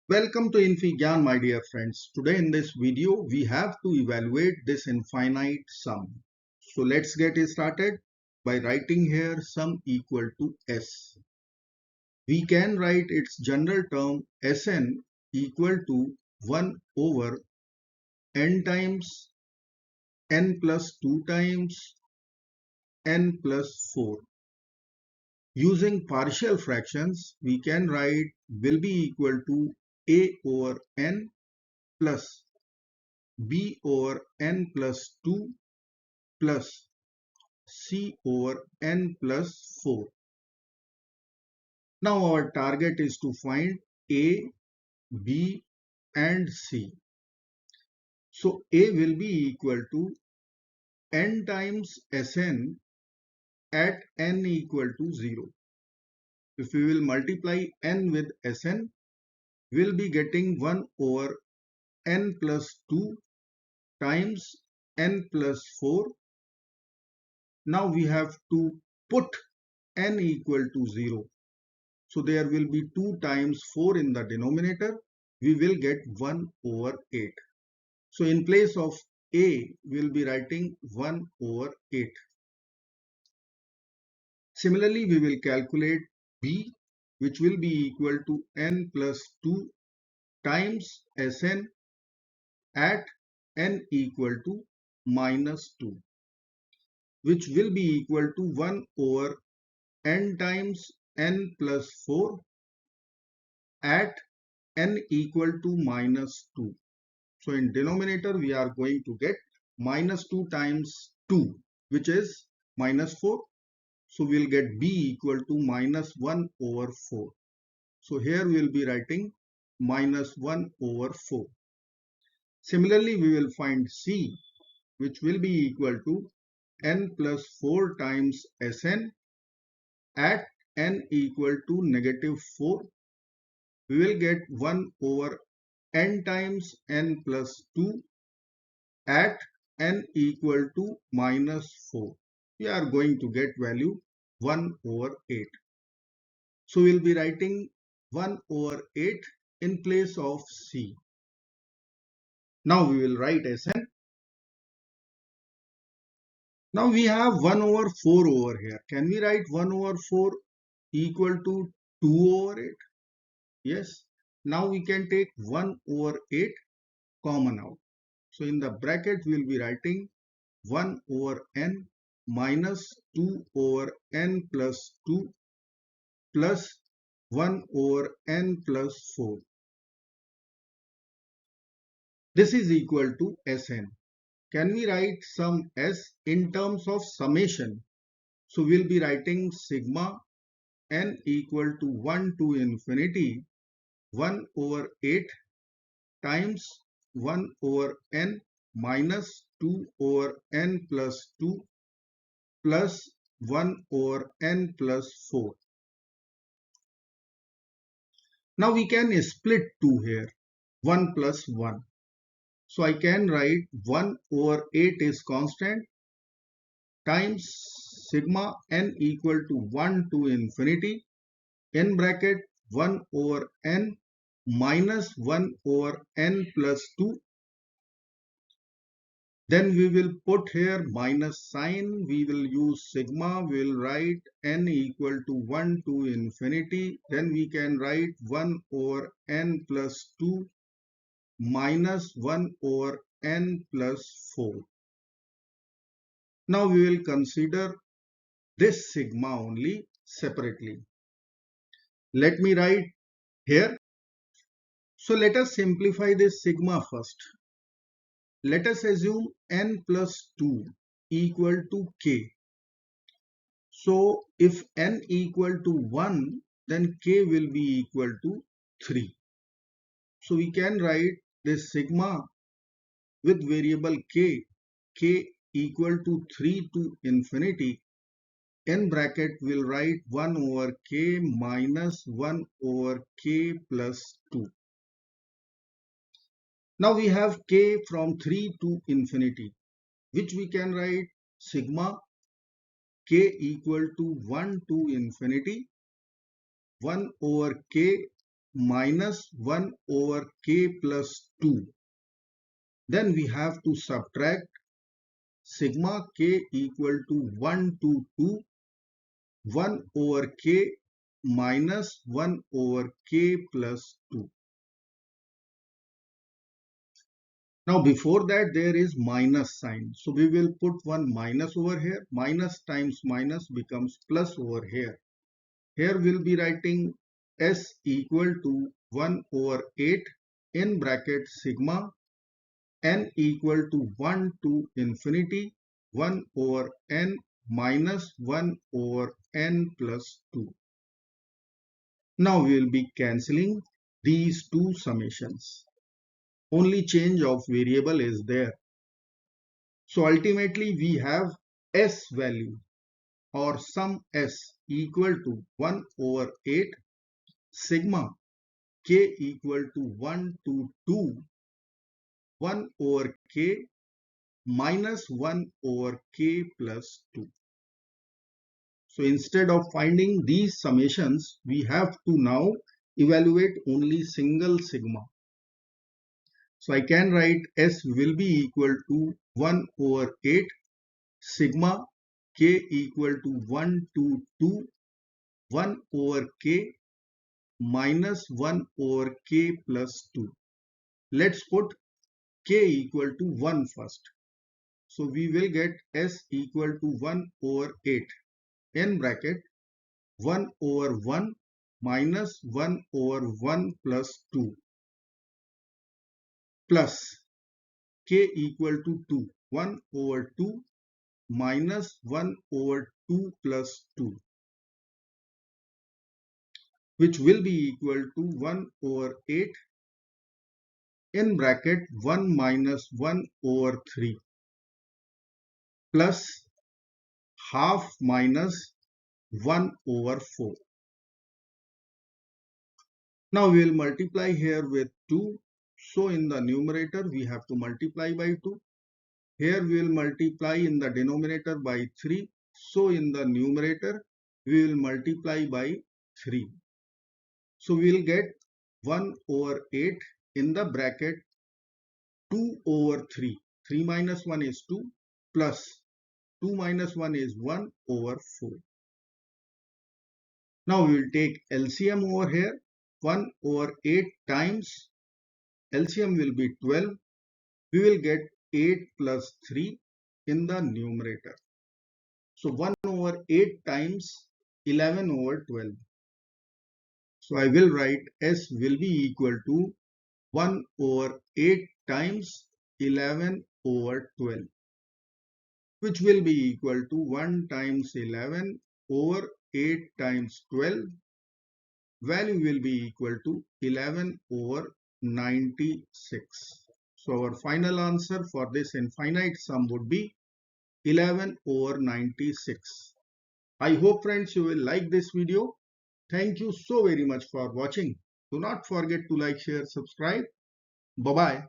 Welcome to infyGyan, my dear friends. Today in this video, we have to evaluate this infinite sum. So let's get started by writing here sum equal to S. We can write its general term Sn equal to 1 over n times n plus 2 times n plus 4. Using partial fractions, we can write will be equal to a over n plus b over n plus 2 plus c over n plus 4. Now our target is to find a, b and c. So a will be equal to n times Sn at n equal to 0. If we will multiply n with Sn, we will be getting 1 over n plus 2 times n plus 4. Now we have to put n equal to 0. So there will be 2 times 4 in the denominator. We will get 1 over 8. So in place of a, we will be writing 1 over 8. Similarly, we will calculate b, which will be equal to n plus 2 times Sn at n equal to minus 2, which will be equal to 1 over n times n plus 4 at n equal to minus 2. So in denominator, we are going to get minus 2 times 2, which is minus 4. So we'll get b equal to minus 1 over 4. So here we'll be writing minus 1 over 4. Similarly, we will find c, which will be equal to n plus 4 times Sn at n equal to negative 4. We will get 1 over n times n plus 2 at n equal to minus 4. We are going to get value 1 over 8. So we will be writing 1 over 8 in place of c. Now we will write Sn. Now we have 1 over 4 over here. Can we write 1 over 4 equal to 2 over 8? Yes. Now we can take 1 over 8 common out. So in the bracket we will be writing 1 over n minus 2 over n plus 2 plus 1 over n plus 4. This is equal to Sn. Can we write sum S in terms of summation? So we'll be writing sigma n equal to 1 to infinity 1 over 8 times 1 over n minus 2 over n plus 2 plus 1 over n plus 4. Now we can split 2 here, 1 plus 1. So I can write 1 over 8 is constant times sigma n equal to 1 to infinity in bracket 1 over n minus 1 over n plus 2. Then we will put here minus sign. We will use sigma. We will write n equal to 1 to infinity. Then we can write 1 over n plus 2 minus 1 over n plus 4. Now we will consider this sigma only separately. Let me write here. So let us simplify this sigma first. Let us assume n plus 2 equal to k. So if n equal to 1, then k will be equal to 3. So we can write this sigma with variable k equal to 3 to infinity. In bracket we'll write 1 over k minus 1 over k plus 2. Now we have k from 3 to infinity, which we can write sigma k equal to 1 to infinity 1 over k minus 1 over k plus 2. Then we have to subtract sigma k equal to 1 to 2, 1 over k minus 1 over k plus 2. Now before that there is minus sign. So we will put one minus over here. Minus times minus becomes plus over here. Here we'll be writing s equal to 1 over 8 in bracket sigma n equal to 1 to infinity 1 over n minus 1 over n plus 2. Now we will be cancelling these two summations. Only change of variable is there. So ultimately we have s value or sum s equal to 1 over 8 sigma k equal to 1 to 2 1 over k minus 1 over k plus 2. So instead of finding these summations, we have to now evaluate only single sigma. So I can write s will be equal to 1 over 8 sigma k equal to 1 to 2 1 over k minus 1 over k plus 2. Let's put k equal to 1 first. So we will get s equal to 1 over 8 in bracket 1 over 1 minus 1 over 1 plus 2 plus k equal to 2 1 over 2 minus 1 over 2 plus 2, which will be equal to 1 over 8 in bracket 1 minus 1 over 3 plus half minus 1 over 4. Now we will multiply here with 2. So in the numerator we have to multiply by 2. Here we will multiply in the denominator by 3. So in the numerator we will multiply by 3. So we will get 1 over 8 in the bracket 2 over 3. 3 minus 1 is 2 plus 2 minus 1 is 1 over 4. Now we will take LCM over here. 1 over 8 times LCM will be 12. We will get 8 plus 3 in the numerator. So 1 over 8 times 11 over 12. So I will write S will be equal to 1 over 8 times 11 over 12, which will be equal to 1 times 11 over 8 times 12. Value will be equal to 11 over 96. So our final answer for this infinite sum would be 11 over 96. I hope friends you will like this video. Thank you so very much for watching. Do not forget to like, share, subscribe. Bye-bye.